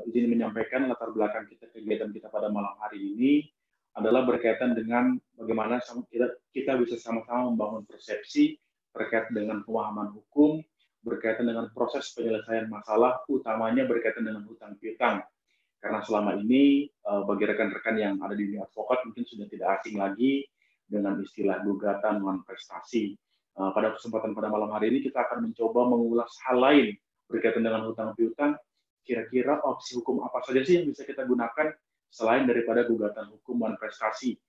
izin menyampaikan latar belakang kegiatan kita pada malam hari ini adalah berkaitan dengan bagaimana kita bisa sama-sama membangun persepsi terkait dengan pemahaman hukum, berkaitan dengan proses penyelesaian masalah, utamanya berkaitan dengan hutang piutang. Karena selama ini bagi rekan-rekan yang ada di dunia advokat mungkin sudah tidak asing lagi dengan istilah gugatan non-prestasi. Pada kesempatan pada malam hari ini kita akan mencoba mengulas hal lain berkaitan dengan hutang piutang. Kira-kira opsi hukum apa saja sih yang bisa kita gunakan selain daripada gugatan hukum non-prestasi?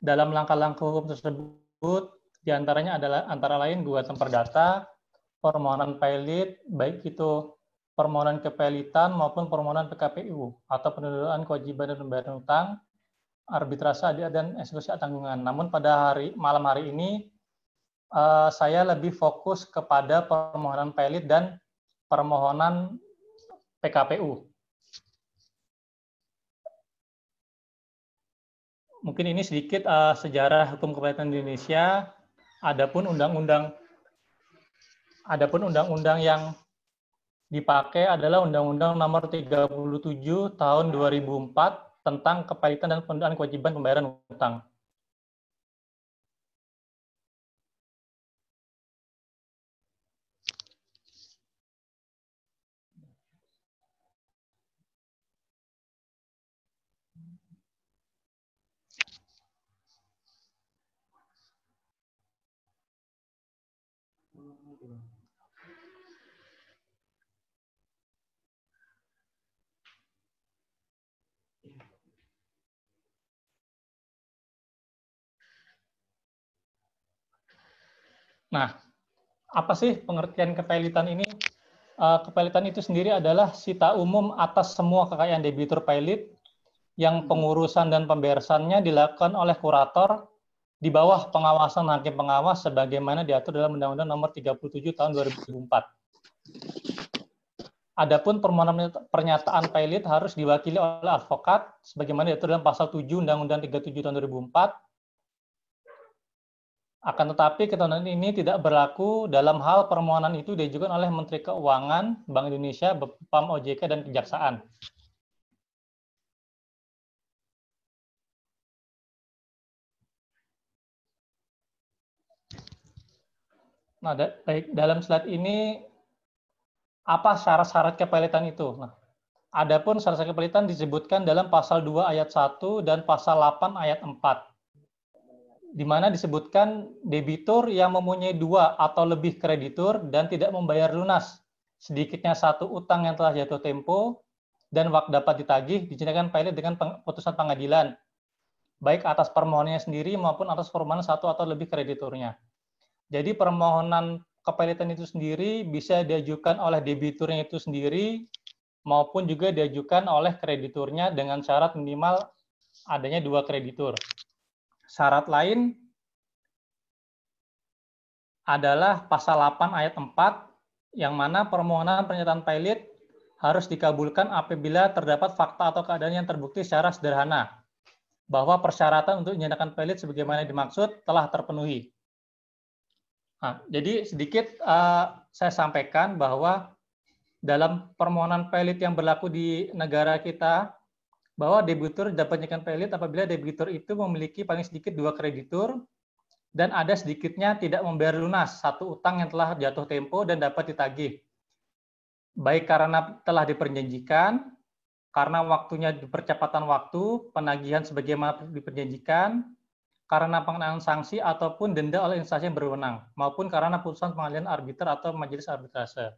Dalam langkah-langkah hukum tersebut, diantaranya adalah antara lain gugatan perdata, permohonan pilot, baik itu permohonan kepilitan maupun permohonan PKPU atau penuntutan kewajiban dan pembayaran utang, arbitrase adil dan eksekusi tanggungan. Namun pada malam hari ini saya lebih fokus kepada permohonan pilot dan permohonan PKPU. Mungkin ini sedikit sejarah hukum kepilitan di Indonesia. Adapun undang-undang yang dipakai adalah Undang-Undang Nomor 37 Tahun 2004 tentang kepilitan dan penundaan kewajiban pembayaran utang. Nah, apa sih pengertian kepilitan ini? Kepilitan itu sendiri adalah sita umum atas semua kekayaan debitur pilot yang pengurusan dan pemberesannya dilakukan oleh kurator di bawah pengawasan hakim pengawas sebagaimana diatur dalam Undang-Undang Nomor 37 Tahun 2004. Adapun permohonan pernyataan pilot harus diwakili oleh advokat sebagaimana diatur dalam pasal 7 Undang-Undang 37 Tahun 2004. Akan tetapi ketentuan ini tidak berlaku dalam hal permohonan itu diajukan oleh Menteri Keuangan, Bank Indonesia, BPAM, OJK, dan Kejaksaan. Nah, baik, dalam slide ini apa syarat-syarat kepilitan itu? Nah, adapun syarat kepilitan disebutkan dalam pasal 2 ayat 1 dan pasal 8 ayat 4. Di mana disebutkan debitur yang mempunyai 2 atau lebih kreditur dan tidak membayar lunas sedikitnya 1 utang yang telah jatuh tempo dan wak dapat ditagih dijadikan pilot dengan putusan pengadilan baik atas permohonannya sendiri maupun atas permohonan 1 atau lebih krediturnya. Jadi permohonan kepilitan itu sendiri bisa diajukan oleh debiturnya itu sendiri maupun juga diajukan oleh krediturnya dengan syarat minimal adanya 2 kreditur. Syarat lain adalah pasal 8 ayat 4 yang mana permohonan pernyataan pilot harus dikabulkan apabila terdapat fakta atau keadaan yang terbukti secara sederhana bahwa persyaratan untuk dinyatakan pilot sebagaimana dimaksud telah terpenuhi. Nah, jadi sedikit saya sampaikan bahwa dalam permohonan pilot yang berlaku di negara kita bahwa debitur dapat dinyatakan pilot apabila debitur itu memiliki paling sedikit 2 kreditur dan ada sedikitnya tidak membayar lunas 1 utang yang telah jatuh tempo dan dapat ditagih. Baik karena telah diperjanjikan, karena waktunya di percepatan waktu, penagihan sebagaimana diperjanjikan, karena pengenaan sanksi ataupun denda oleh instansi yang berwenang, maupun karena putusan pengadilan arbiter atau majelis arbitrase.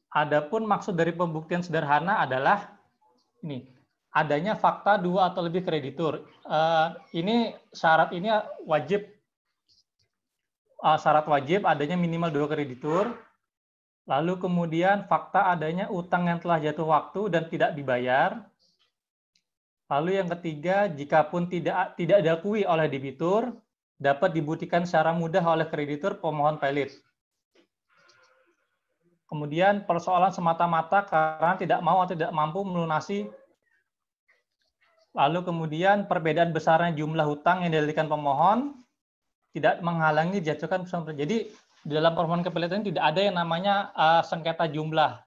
Adapun maksud dari pembuktian sederhana adalah ini. adanya fakta 2 atau lebih kreditur. Ini syarat ini wajib, syarat wajib adanya minimal 2 kreditur. Lalu kemudian fakta adanya utang yang telah jatuh waktu dan tidak dibayar. Lalu yang ketiga, jikapun tidak diakui oleh debitur, dapat dibuktikan secara mudah oleh kreditur pemohon pelit. Kemudian persoalan semata-mata karena tidak mau atau tidak mampu melunasi. Lalu kemudian perbedaan besarnya jumlah hutang yang didalilkan pemohon tidak menghalangi dijatuhkan putusan. Jadi di dalam permohonan kepelitan tidak ada yang namanya sengketa jumlah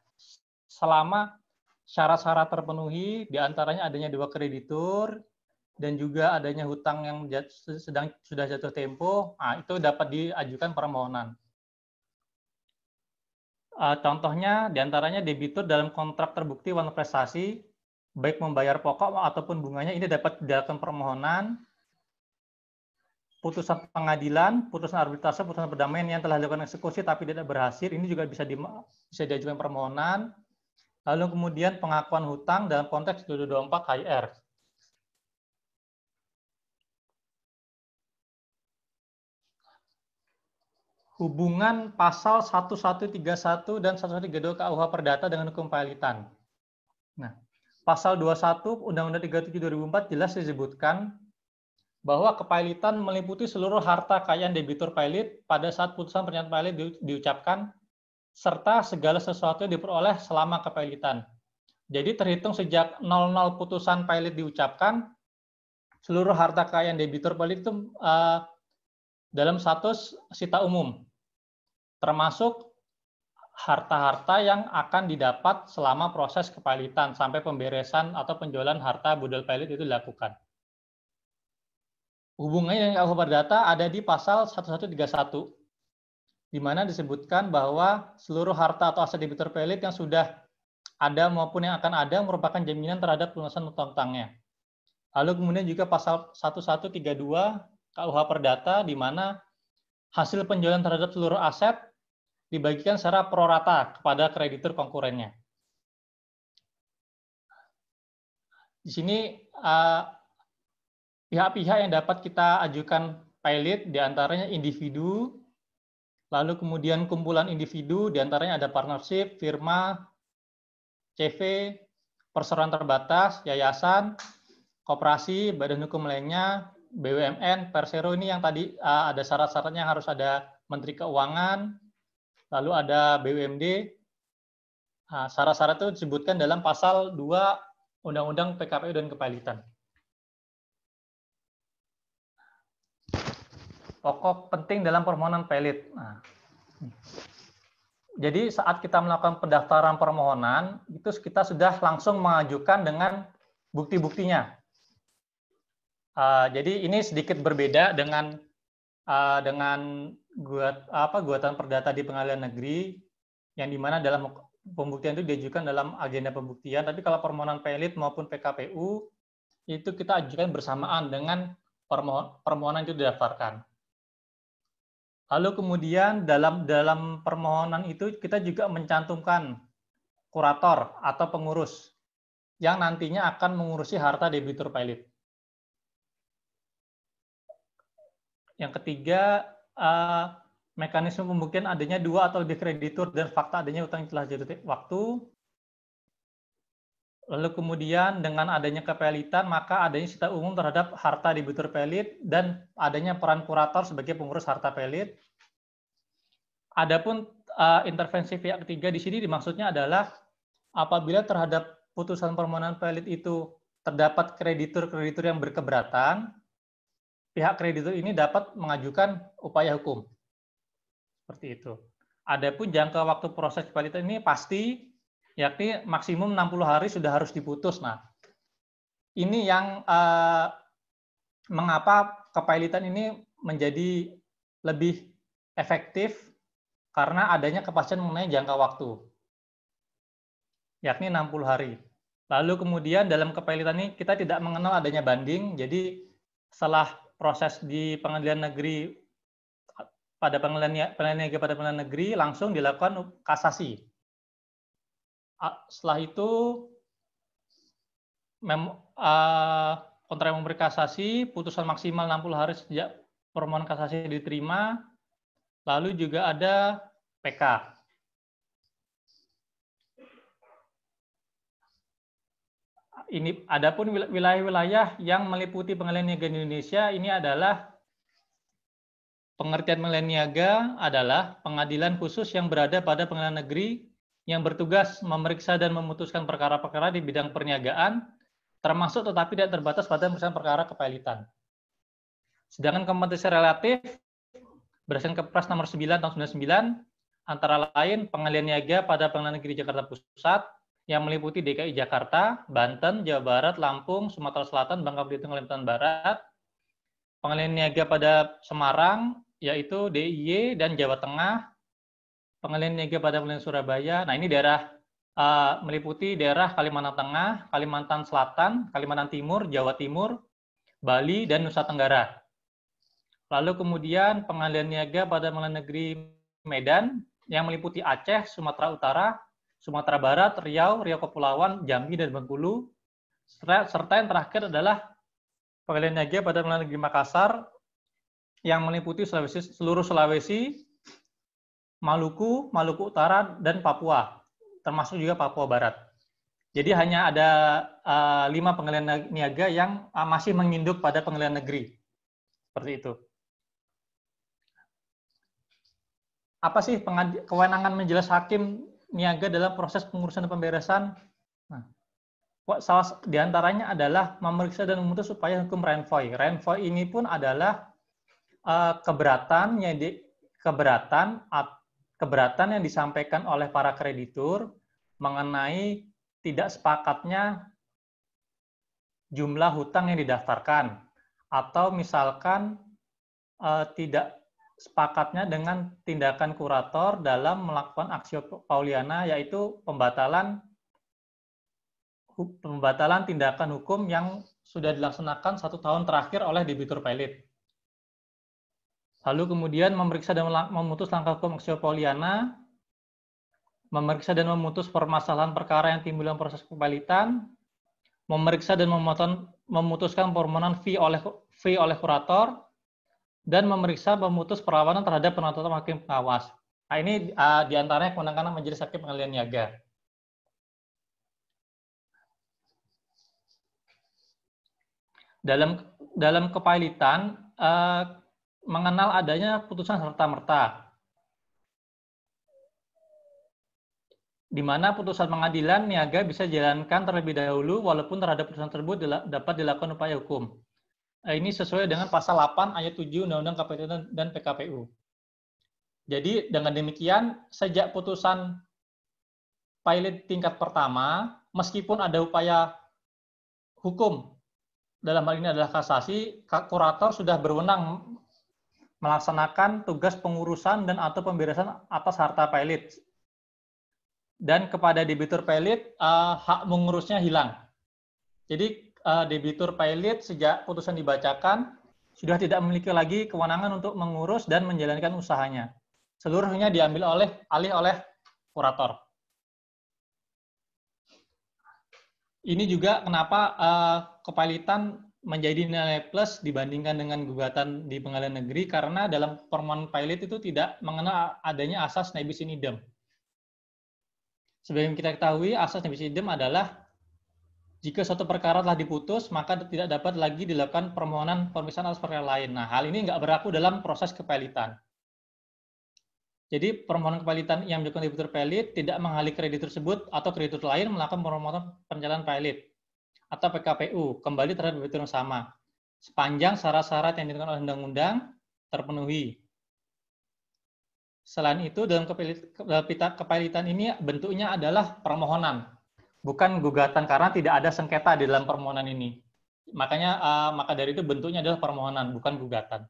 selama syarat-syarat terpenuhi, diantaranya adanya 2 kreditur dan juga adanya hutang yang sudah jatuh tempo. Nah, itu dapat diajukan permohonan. Contohnya diantaranya debitur dalam kontrak terbukti uang prestasi, baik membayar pokok ataupun bunganya, ini dapat dilakukan permohonan. Putusan pengadilan, putusan arbitrase, putusan perdamaian yang telah dilakukan eksekusi tapi tidak berhasil, ini juga bisa diajukan permohonan. Lalu kemudian pengakuan hutang dalam konteks 224 HIR. Hubungan pasal 1131 dan 1132 KUH Perdata dengan hukum pelitan. Nah, pasal 21 Undang-Undang 37 2004 jelas disebutkan bahwa kepelitan meliputi seluruh harta kekayaan debitur pelit pada saat putusan pernyataan pelit diucapkan, serta segala sesuatu yang diperoleh selama kepelitan. Jadi terhitung sejak 00 putusan pelit diucapkan, seluruh harta kekayaan debitur pelit itu dalam status sita umum, termasuk harta-harta yang akan didapat selama proses kepelitan sampai pemberesan atau penjualan harta budal pelit itu dilakukan. Hubungannya dengan KUH Perdata ada di pasal 1131, di mana disebutkan bahwa seluruh harta atau aset debitur pelit yang sudah ada maupun yang akan ada merupakan jaminan terhadap pelunasan utang-utangnya. Lalu kemudian juga pasal 1132 KUH Perdata, di mana hasil penjualan terhadap seluruh aset dibagikan secara prorata kepada kreditur konkurennya. Di sini pihak-pihak yang dapat kita ajukan pelit diantaranya individu, lalu kemudian kumpulan individu, diantaranya ada partnership, firma, CV, perseroan terbatas, yayasan, koperasi, badan hukum lainnya, BUMN, Persero, ini yang tadi ada syarat-syaratnya, harus ada Menteri Keuangan, lalu ada BUMD. Syarat-syarat itu disebutkan dalam pasal 2 Undang-Undang PKPU dan Kepelitan. Pokok penting dalam permohonan pelit. Jadi saat kita melakukan pendaftaran permohonan, itu kita sudah langsung mengajukan dengan bukti-buktinya. Jadi ini sedikit berbeda dengan gugatan perdata di pengadilan negeri, yang dimana dalam pembuktian itu diajukan dalam agenda pembuktian. Tapi kalau permohonan pelit maupun PKPU itu kita ajukan bersamaan dengan permohonan itu didaftarkan. Lalu kemudian dalam permohonan itu kita juga mencantumkan kurator atau pengurus yang nantinya akan mengurusi harta debitur pelit. Yang ketiga, mekanisme pembuktian adanya 2 atau lebih kreditur dan fakta adanya utang yang telah jatuh waktu. Lalu kemudian dengan adanya kepelitan, maka adanya sita umum terhadap harta debitur pelit dan adanya peran kurator sebagai pengurus harta pelit. Adapun intervensi pihak ketiga di sini dimaksudnya adalah apabila terhadap putusan permohonan pelit itu terdapat kreditur-kreditur yang berkeberatan, pihak kreditur ini dapat mengajukan upaya hukum. Seperti itu. Adapun jangka waktu proses kepelitan ini pasti, yakni maksimum 60 hari sudah harus diputus. Nah, ini yang mengapa kepelitan ini menjadi lebih efektif karena adanya kepastian mengenai jangka waktu, yakni 60 hari. Lalu kemudian dalam kepelitan ini kita tidak mengenal adanya banding, jadi setelah proses di pengadilan negeri pada pengadilan negeri langsung dilakukan kasasi. Setelah itu kontra yang memberi kasasi, putusan maksimal 60 hari sejak permohonan kasasi diterima, lalu juga ada PK. Ini adapun wilayah-wilayah yang meliputi pengadilan niaga di Indonesia ini adalah pengertian pengadilan niaga adalah pengadilan khusus yang berada pada pengadilan negeri yang bertugas memeriksa dan memutuskan perkara-perkara di bidang perniagaan, termasuk tetapi tidak terbatas pada pemeriksaan perkara kepailitan. Sedangkan kompetensi relatif berdasarkan Kepres nomor 9 tahun 99 antara lain pengadilan niaga pada pengadilan negeri Jakarta Pusat yang meliputi DKI Jakarta, Banten, Jawa Barat, Lampung, Sumatera Selatan, Bangka Belitung, Kalimantan Barat, pengadilan niaga pada Semarang, yaitu DIY dan Jawa Tengah, pengadilan niaga pada pengadilan Surabaya. Nah, ini daerah meliputi daerah Kalimantan Tengah, Kalimantan Selatan, Kalimantan Timur, Jawa Timur, Bali, dan Nusa Tenggara. Lalu kemudian pengadilan niaga pada pengadilan negeri Medan yang meliputi Aceh, Sumatera Utara, Sumatera Barat, Riau, Riau Kepulauan, Jambi, dan Bengkulu. Serta yang terakhir adalah pengadilan niaga pada pengadilan negeri Makassar yang meliputi seluruh Sulawesi, Maluku, Maluku Utara, dan Papua, termasuk juga Papua Barat. Jadi hanya ada 5 pengadilan niaga yang masih menginduk pada pengadilan negeri. Seperti itu. Apa sih kewenangan majelis hakim niaga dalam proses pengurusan dan pemberesan? Nah, salah diantaranya adalah memeriksa dan memutus upaya hukum renvoy. Renvoy ini pun adalah keberatan yang disampaikan oleh para kreditur mengenai tidak sepakatnya jumlah hutang yang didaftarkan, atau misalkan tidak sepakatnya dengan tindakan kurator dalam melakukan aksio pauliana, yaitu pembatalan tindakan hukum yang sudah dilaksanakan 1 tahun terakhir oleh debitur pailit. Lalu kemudian memeriksa dan memutus langkah hukum aksio pauliana, memeriksa dan memutus permasalahan perkara yang timbul dalam proses kepailitan, memeriksa dan memutuskan permohonan fee oleh kurator, dan memeriksa memutus perlawanan terhadap penuntutan hakim pengawas. Nah, ini diantaranya kewenangan majelis hakim pengadilan niaga. Dalam kepailitan mengenal adanya putusan serta-merta, di mana putusan pengadilan niaga bisa dijalankan terlebih dahulu walaupun terhadap putusan tersebut dapat dilakukan upaya hukum. Ini sesuai dengan pasal 8 ayat 7 Undang-Undang KPU dan PKPU. Jadi dengan demikian, sejak putusan pailit tingkat pertama, meskipun ada upaya hukum, dalam hal ini adalah kasasi, kurator sudah berwenang melaksanakan tugas pengurusan dan atau pemberesan atas harta pailit. Dan kepada debitur pailit, hak mengurusnya hilang. Jadi debitur pailit sejak putusan dibacakan sudah tidak memiliki lagi kewenangan untuk mengurus dan menjalankan usahanya. Seluruhnya diambil alih oleh kurator. Ini juga kenapa kepailitan menjadi nilai plus dibandingkan dengan gugatan di pengadilan negeri, karena dalam permohonan pailit itu tidak mengenal adanya asas nebis in idem. Sebagaimana kita ketahui, asas nebis in idem adalah jika suatu perkara telah diputus, maka tidak dapat lagi dilakukan permohonan pemeriksaan atas perkara lain. Nah, hal ini nggak berlaku dalam proses kepailitan. Jadi, permohonan kepailitan yang dilakukan debitur pailit tidak menghalangi kreditur tersebut atau kreditur lain melakukan permohonan pencalonan pailit atau PKPU kembali terhadap debitur yang sama, sepanjang syarat-syarat yang ditentukan oleh undang-undang terpenuhi. Selain itu, dalam kepailitan ini bentuknya adalah permohonan, bukan gugatan, karena tidak ada sengketa di dalam permohonan ini. Maka dari itu bentuknya adalah permohonan, bukan gugatan.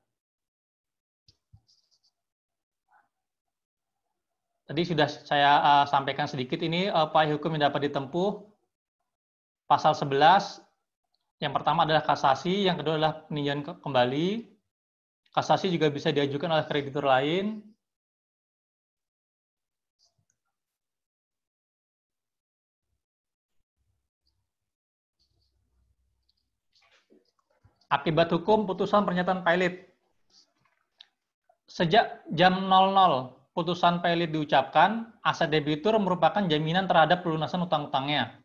Tadi sudah saya sampaikan sedikit ini upaya hukum yang dapat ditempuh. Pasal 11, yang pertama adalah kasasi, yang kedua adalah peninjauan kembali. Kasasi juga bisa diajukan oleh kreditur lain. Akibat hukum putusan pernyataan pilot. Sejak jam 00 putusan pilot diucapkan, aset debitur merupakan jaminan terhadap pelunasan utang-utangnya.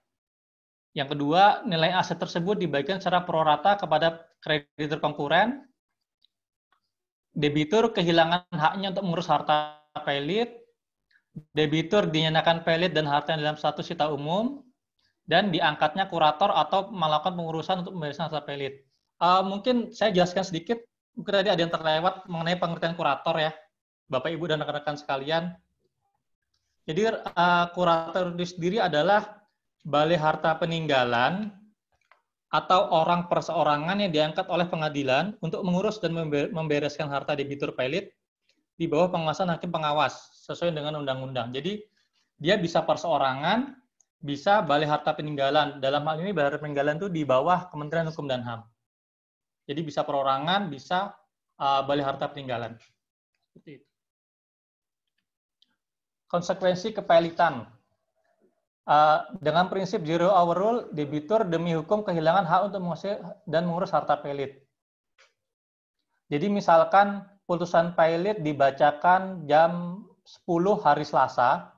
Yang kedua, nilai aset tersebut dibagikan secara prorata kepada kreditur konkuren. Debitur kehilangan haknya untuk mengurus harta pilot. Debitur dinyatakan pilot dan harta dalam status sita umum. Dan diangkatnya kurator atau melakukan pengurusan untuk pembebasan harta pilot. Mungkin saya jelaskan sedikit. Mungkin tadi ada yang terlewat mengenai pengertian kurator ya, Bapak, Ibu, dan rekan-rekan sekalian. Jadi kurator itu sendiri adalah balai harta peninggalan atau orang perseorangan yang diangkat oleh pengadilan untuk mengurus dan membereskan harta debitur pilot di bawah pengawasan hakim pengawas sesuai dengan undang-undang. Jadi dia bisa perseorangan, bisa balai harta peninggalan. Dalam hal ini balai harta peninggalan itu di bawah Kementerian Hukum dan HAM. Jadi bisa perorangan, bisa balai harta peninggalan. Seperti itu. Konsekuensi kepilitan. Dengan prinsip zero hour rule, debitur demi hukum kehilangan hak untuk menguasai dan mengurus harta pilot. Jadi misalkan putusan pilot dibacakan jam 10 hari Selasa,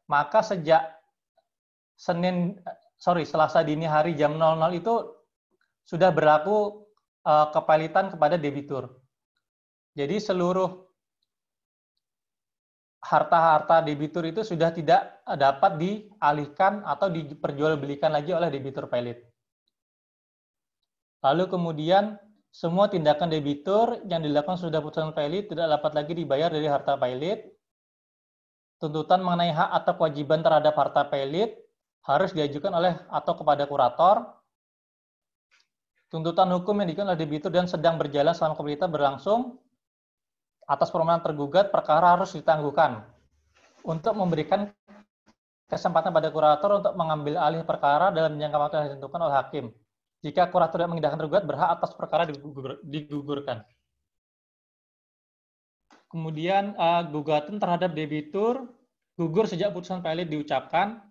maka sejak Selasa dini hari jam 00 itu sudah berlaku kepilitan kepada debitur. Jadi seluruh harta-harta debitur itu sudah tidak dapat dialihkan atau diperjualbelikan lagi oleh debitur pilot. Lalu kemudian semua tindakan debitur yang dilakukan sudah putusan pilot tidak dapat lagi dibayar dari harta pilot. Tuntutan mengenai hak atau kewajiban terhadap harta pilot harus diajukan oleh atau kepada kurator. Tuntutan hukum yang diajukan oleh debitur dan sedang berjalan selama kepilitan berlangsung atas permohonan tergugat, perkara harus ditangguhkan untuk memberikan kesempatan pada kurator untuk mengambil alih perkara dalam jangka waktu yang ditentukan oleh hakim. Jika kurator yang mengindahkan tergugat berhak atas perkara digugurkan. Kemudian gugatan terhadap debitur gugur sejak putusan pilot diucapkan.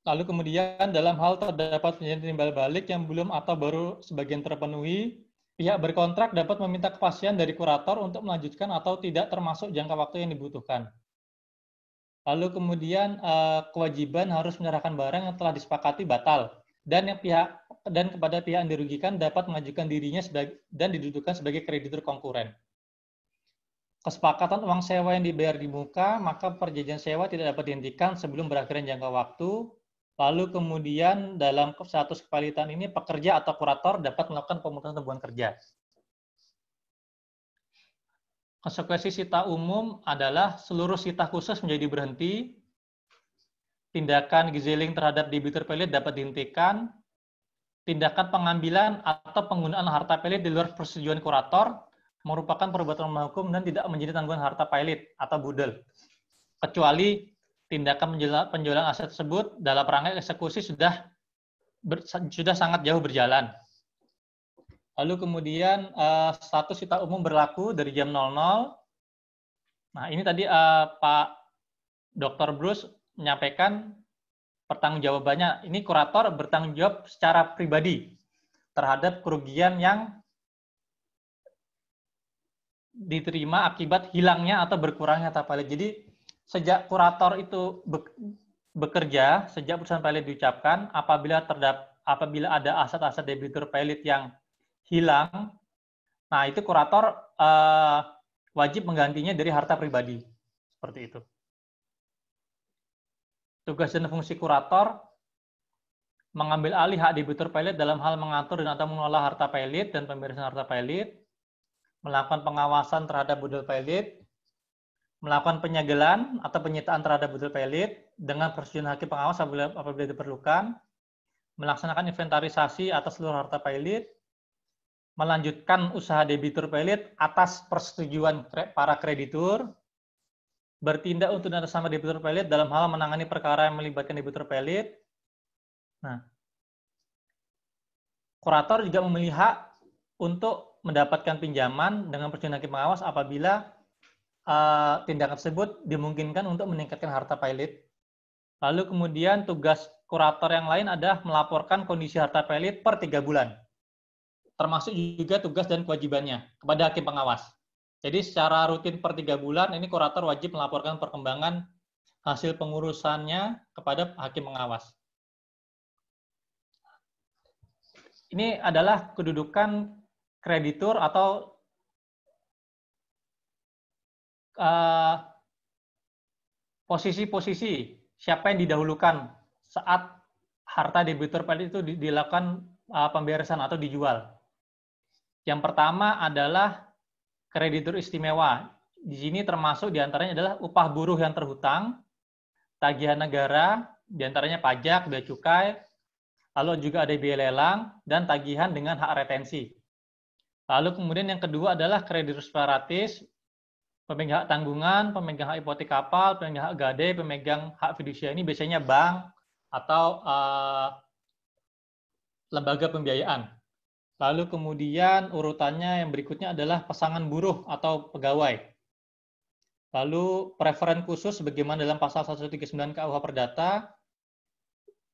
Lalu kemudian dalam hal terdapat perjanjian timbal balik yang belum atau baru sebagian terpenuhi, pihak berkontrak dapat meminta kepastian dari kurator untuk melanjutkan atau tidak termasuk jangka waktu yang dibutuhkan. Lalu kemudian kewajiban harus menyerahkan barang yang telah disepakati batal dan kepada pihak yang dirugikan dapat mengajukan dirinya dan didudukan sebagai kreditur konkuren. Kesepakatan uang sewa yang dibayar di muka, maka perjanjian sewa tidak dapat dihentikan sebelum berakhirnya jangka waktu. Lalu kemudian dalam status kepilitan ini pekerja atau kurator dapat melakukan pemutusan hubungan kerja. Konsekuensi sita umum adalah seluruh sita khusus menjadi berhenti, tindakan gizeling terhadap debitur pilot dapat dihentikan, tindakan pengambilan atau penggunaan harta pilot di luar persetujuan kurator merupakan perbuatan melawan hukum dan tidak menjadi tanggungan harta pilot atau budel, kecuali tindakan penjualan aset tersebut dalam rangka eksekusi sudah sangat jauh berjalan. Lalu kemudian status sita umum berlaku dari jam 00. Nah ini tadi Pak Dr. Bruce menyampaikan pertanggungjawabannya. Ini kurator bertanggung jawab secara pribadi terhadap kerugian yang diterima akibat hilangnya atau berkurangnya harta pilot. Jadi sejak kurator itu bekerja, sejak putusan pilot diucapkan, apabila ada aset-aset debitur pilot yang hilang, nah itu kurator wajib menggantinya dari harta pribadi. Seperti itu. Tugas dan fungsi kurator mengambil alih hak debitur pilot dalam hal mengatur dan atau mengelola harta pilot dan pembebasan harta pilot, melakukan pengawasan terhadap budel pilot, melakukan penyegelan atau penyitaan terhadap budel pilot dengan persetujuan hakim pengawas apabila diperlukan, melaksanakan inventarisasi atas seluruh harta pilot, melanjutkan usaha debitur pilot atas persetujuan para kreditur, bertindak untuk dan atas nama debitur pilot dalam hal menangani perkara yang melibatkan debitur pilot. Nah, kurator juga memilih hak untuk mendapatkan pinjaman dengan persetujuan hakim pengawas apabila tindakan tersebut dimungkinkan untuk meningkatkan harta pilot. Lalu kemudian tugas kurator yang lain adalah melaporkan kondisi harta pilot per 3 bulan. termasuk juga tugas dan kewajibannya kepada hakim pengawas. Jadi secara rutin per 3 bulan ini kurator wajib melaporkan perkembangan hasil pengurusannya kepada hakim pengawas. Ini adalah kedudukan kreditur atau posisi-posisi siapa yang didahulukan saat harta debitur pelit itu dilakukan pemberesan atau dijual. Yang pertama adalah kreditur istimewa. Di sini termasuk diantaranya adalah upah buruh yang terhutang, tagihan negara, diantaranya pajak, bea cukai, lalu juga ada biaya lelang, dan tagihan dengan hak retensi. Lalu kemudian yang kedua adalah kreditur separatis, pemegang hak tanggungan, pemegang hak hipotek kapal, pemegang hak gade, pemegang hak fidusia. Ini biasanya bank atau lembaga pembiayaan. Lalu kemudian urutannya yang berikutnya adalah pasangan buruh atau pegawai. Lalu preferen khusus sebagaimana dalam pasal 139 KUH Perdata,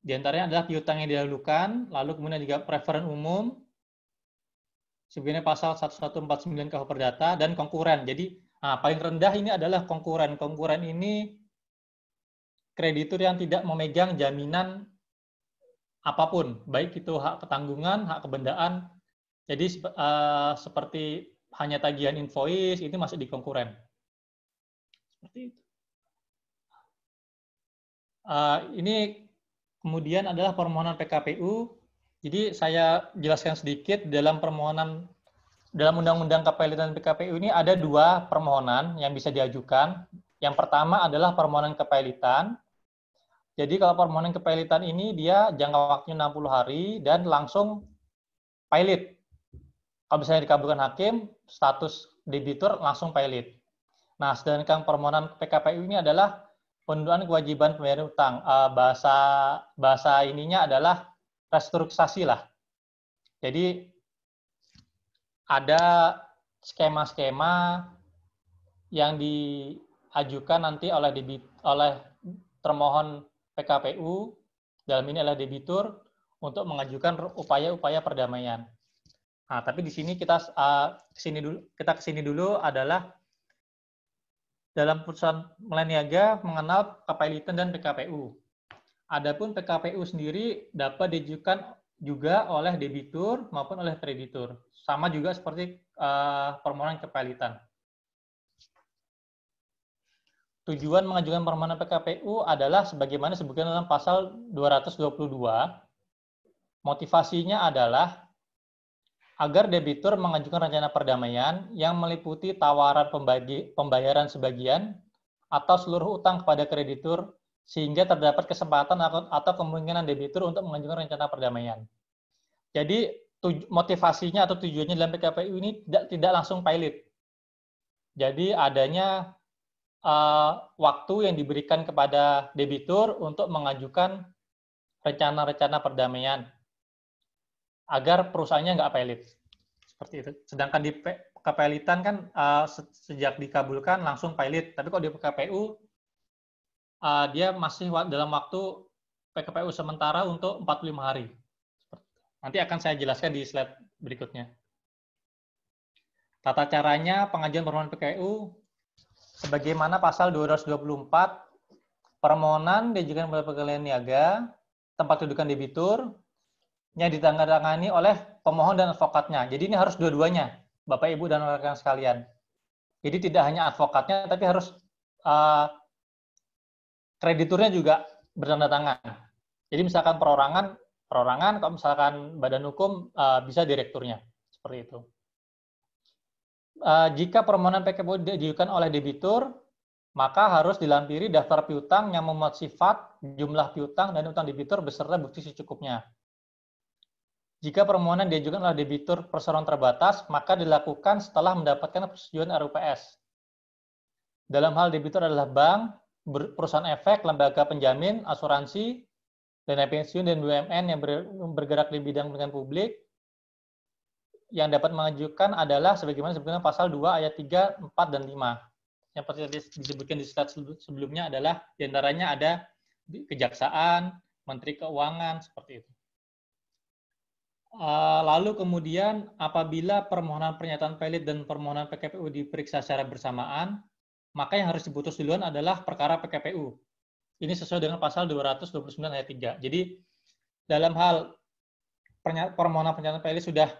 diantaranya adalah piutang yang didahulukan, lalu kemudian juga preferen umum, sebagaimana pasal 1149 KUH Perdata, dan konkuren. Jadi paling rendah ini adalah konkuren. Konkuren ini kreditur yang tidak memegang jaminan apapun, baik itu hak ketanggungan, hak kebendaan. Jadi seperti hanya tagihan invoice, itu masuk di konkuren. Seperti itu. Ini kemudian adalah permohonan PKPU. Jadi saya jelaskan sedikit dalam permohonan dalam Undang-Undang Kepelitan PKPU ini ada 2 permohonan yang bisa diajukan. Yang pertama adalah permohonan kepelitan. Jadi kalau permohonan kepelitan ini dia jangka waktunya 60 hari dan langsung pilot. Kalau misalnya dikabulkan hakim, status debitur langsung pilot. Nah, sedangkan permohonan PKPU ini adalah penundaan kewajiban pembayaran utang. Bahasa ininya adalah restrukturisasi lah. Jadi ada skema-skema yang diajukan nanti oleh termohon PKPU, dalam ini adalah debitur, untuk mengajukan upaya-upaya perdamaian. Nah, tapi di sini kita kesini dulu adalah dalam putusan Melaniaga mengenal kepelitan dan PKPU. Adapun PKPU sendiri dapat diajukan juga oleh debitur maupun oleh kreditur. Sama juga seperti permohonan kepelitan. Tujuan mengajukan permohonan PKPU adalah sebagaimana disebutkan dalam pasal 222. Motivasinya adalah agar debitur mengajukan rencana perdamaian yang meliputi tawaran pembayaran sebagian atau seluruh utang kepada kreditur sehingga terdapat kesempatan atau kemungkinan debitur untuk mengajukan rencana perdamaian. Jadi motivasinya atau tujuannya dalam PKPU ini tidak langsung pilot. Jadi adanya waktu yang diberikan kepada debitur untuk mengajukan rencana-rencana perdamaian agar perusahaannya nggak pilot. Seperti itu. Sedangkan di kepelitan kan sejak dikabulkan langsung pilot. Tapi kalau di PKPU dia masih dalam waktu PKPU sementara untuk 45 hari. Nanti akan saya jelaskan di slide berikutnya. Tata caranya pengajuan permohonan PKPU sebagaimana pasal 224, permohonan diajukan oleh pegawai niaga, tempat kedudukan debitur, yang ditandatangani oleh pemohon dan advokatnya. Jadi ini harus dua-duanya, Bapak, Ibu, dan rekan sekalian. Jadi tidak hanya advokatnya, tapi harus krediturnya juga bertanda tangan. Jadi misalkan perorangan, kalau misalkan badan hukum bisa direkturnya. Seperti itu. Jika permohonan PKPU diajukan oleh debitur, maka harus dilampiri daftar piutang yang memuat sifat, jumlah piutang, dan utang debitur beserta bukti secukupnya. Jika permohonan diajukan oleh debitur perseroan terbatas, maka dilakukan setelah mendapatkan persetujuan RUPS. Dalam hal debitur adalah bank, perusahaan efek, lembaga penjamin, asuransi, dana pensiun, dan BUMN yang bergerak di bidang kepentingan publik, yang dapat mengajukan adalah sebagaimana disebutkan pasal 2 ayat 3, 4, dan 5. Yang seperti disebutkan di slide sebelumnya adalah diantaranya ada kejaksaan, menteri keuangan, seperti itu. Lalu kemudian apabila permohonan pernyataan pilot dan permohonan PKPU diperiksa secara bersamaan, maka yang harus diputus duluan adalah perkara PKPU. Ini sesuai dengan pasal 229 ayat 3. Jadi dalam hal permohonan pernyataan pilot sudah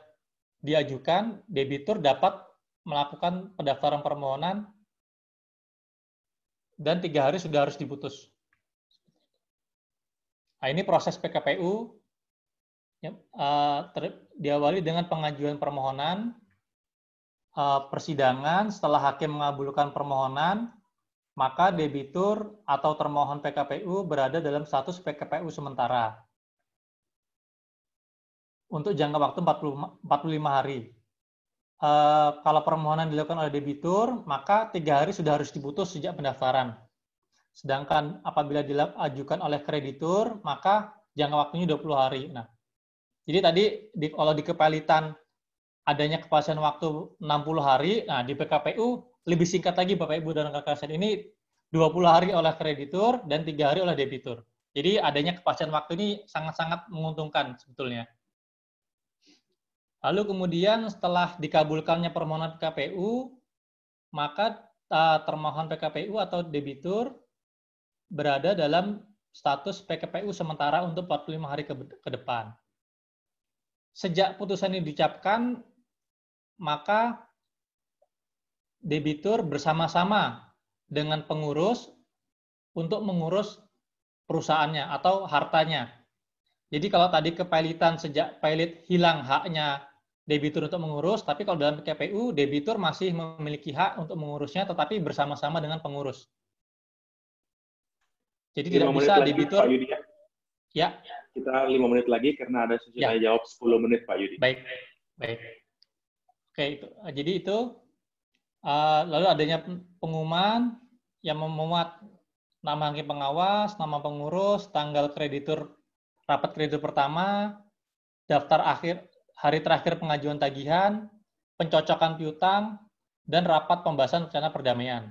diajukan, debitur dapat melakukan pendaftaran permohonan dan 3 hari sudah harus diputus. Nah, ini proses PKPU diawali dengan pengajuan permohonan, persidangan. Setelah hakim mengabulkan permohonan, maka debitur atau termohon PKPU berada dalam status PKPU sementara untuk jangka waktu 45 hari. Kalau permohonan dilakukan oleh debitur, maka 3 hari sudah harus diputus sejak pendaftaran. Sedangkan apabila diajukan oleh kreditur, maka jangka waktunya 20 hari. Nah, jadi tadi kalau di kepalitan adanya kepastian waktu 60 hari, nah di PKPU lebih singkat lagi Bapak Ibu dan rekan-rekan ini 20 hari oleh kreditur dan 3 hari oleh debitur. Jadi adanya kepastian waktu ini sangat-sangat menguntungkan sebetulnya. Lalu kemudian setelah dikabulkannya permohonan PKPU, maka termohon PKPU atau debitur berada dalam status PKPU sementara untuk 45 hari ke depan. Sejak putusan ini diucapkan, maka debitur bersama-sama dengan pengurus untuk mengurus perusahaannya atau hartanya. Jadi kalau tadi kepilitan sejak pilot hilang haknya debitur untuk mengurus, tapi kalau dalam PKPU, debitur masih memiliki hak untuk mengurusnya, tetapi bersama-sama dengan pengurus. Jadi tidak bisa debitur. Pak Yudi, ya. Kita 5 menit lagi karena ada sesi tanya jawab 10 menit Pak Yudi. Baik. Oke, itu. Jadi itu lalu adanya pengumuman yang memuat nama hakim pengawas, nama pengurus, tanggal kreditur, rapat kreditur pertama, daftar akhir, hari terakhir pengajuan tagihan, pencocokan piutang, dan rapat pembahasan rencana perdamaian.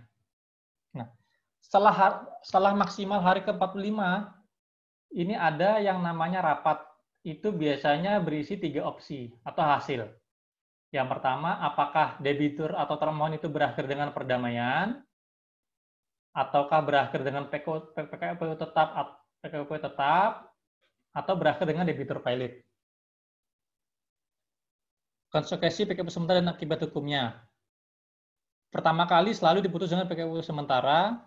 Nah, setelah maksimal hari ke-45, ini ada yang namanya rapat. Itu biasanya berisi 3 opsi atau hasil. Yang pertama, apakah debitur atau termohon itu berakhir dengan perdamaian, ataukah berakhir dengan PKPU tetap, atau berakhir dengan debitur pilot. Konsekuensi PKPU sementara dan akibat hukumnya. Pertama kali selalu diputus dengan PKPU sementara,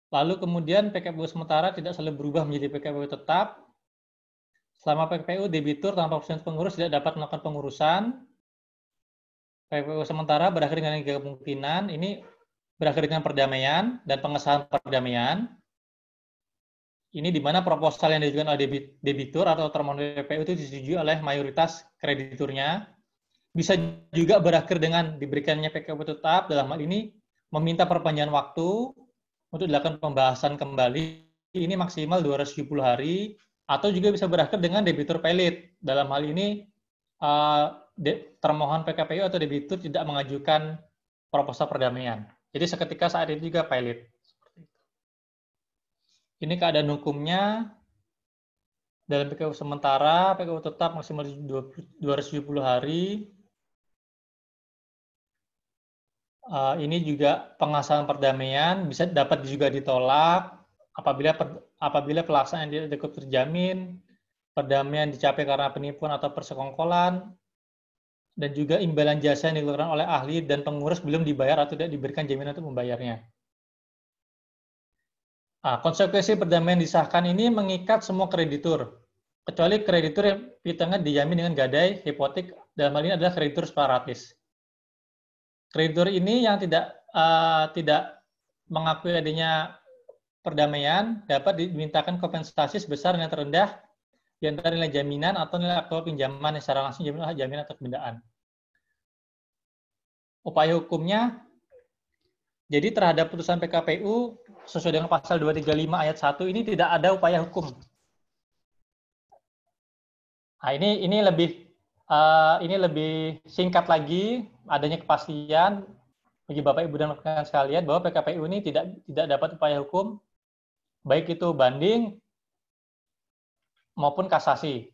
lalu kemudian PKPU sementara tidak selalu berubah menjadi PKPU tetap. Selama PKPU, debitur tanpa persetujuan pengurus tidak dapat melakukan pengurusan. PKPU sementara berakhir dengan 3 kemungkinan, ini berakhir dengan perdamaian dan pengesahan perdamaian. Ini di mana proposal yang diajukan oleh debitur atau termohon PKPU itu disetujui oleh mayoritas krediturnya. Bisa juga berakhir dengan diberikannya PKPU tetap, dalam hal ini meminta perpanjangan waktu untuk dilakukan pembahasan kembali, ini maksimal 270 hari, atau juga bisa berakhir dengan debitur pilot. Dalam hal ini, termohon PKPU atau debitur tidak mengajukan proposal perdamaian. Jadi seketika saat itu juga pilot. Ini keadaan hukumnya. Dalam PKPU sementara, PKPU tetap maksimal 270 hari. Ini juga pengesahan perdamaian bisa dapat juga ditolak apabila pelaksanaan tidak cukup terjamin, perdamaian dicapai karena penipuan atau persekongkolan, dan juga imbalan jasa yang dilakukan oleh ahli dan pengurus belum dibayar atau tidak diberikan jaminan untuk membayarnya. Konsekuensi perdamaian disahkan ini mengikat semua kreditur, kecuali kreditur yang piutangnya dijamin dengan gadai, hipotek, dalam hal ini adalah kreditur separatis. Kreditur ini yang tidak mengakui adanya perdamaian dapat dimintakan kompensasi sebesar nilai terendah di antara nilai jaminan atau nilai aktual pinjaman yang secara langsung jaminan atau pemindaan. Upaya hukumnya, jadi terhadap putusan PKPU sesuai dengan pasal 235 ayat 1 ini tidak ada upaya hukum. Nah, ini lebih singkat lagi, adanya kepastian bagi Bapak Ibu dan rekan sekalian bahwa PKPU ini tidak dapat upaya hukum, baik itu banding maupun kasasi.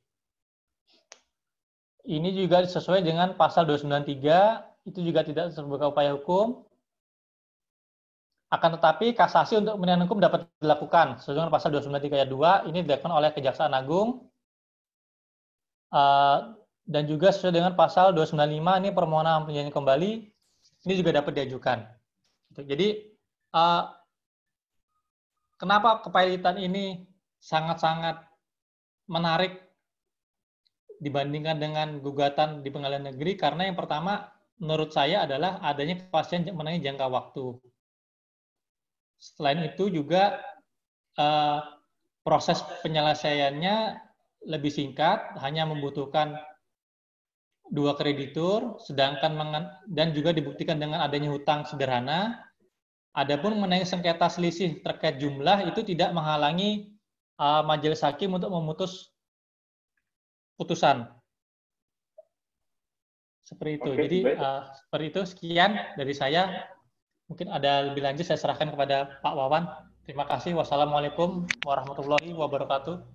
Ini juga sesuai dengan pasal 293, itu juga tidak terbuka upaya hukum. Akan tetapi kasasi untuk kepentingan hukum dapat dilakukan sesuai dengan pasal 293 ayat 2, ini dilakukan oleh Kejaksaan Agung. Dan juga sesuai dengan pasal 295, ini permohonan penjagaan kembali, ini juga dapat diajukan. Jadi, kenapa kepailitan ini sangat-sangat menarik dibandingkan dengan gugatan di pengadilan negeri? Karena yang pertama, menurut saya adalah adanya kepastian mengenai jangka waktu. Selain itu juga proses penyelesaiannya lebih singkat, hanya membutuhkan 2 kreditur, sedangkan dan juga dibuktikan dengan adanya hutang sederhana. Adapun mengenai sengketa selisih terkait jumlah itu tidak menghalangi majelis hakim untuk memutus putusan. Seperti itu. Jadi seperti itu, sekian dari saya. Mungkin ada lebih lanjut saya serahkan kepada Pak Wawan. Terima kasih. Wassalamualaikum warahmatullahi wabarakatuh.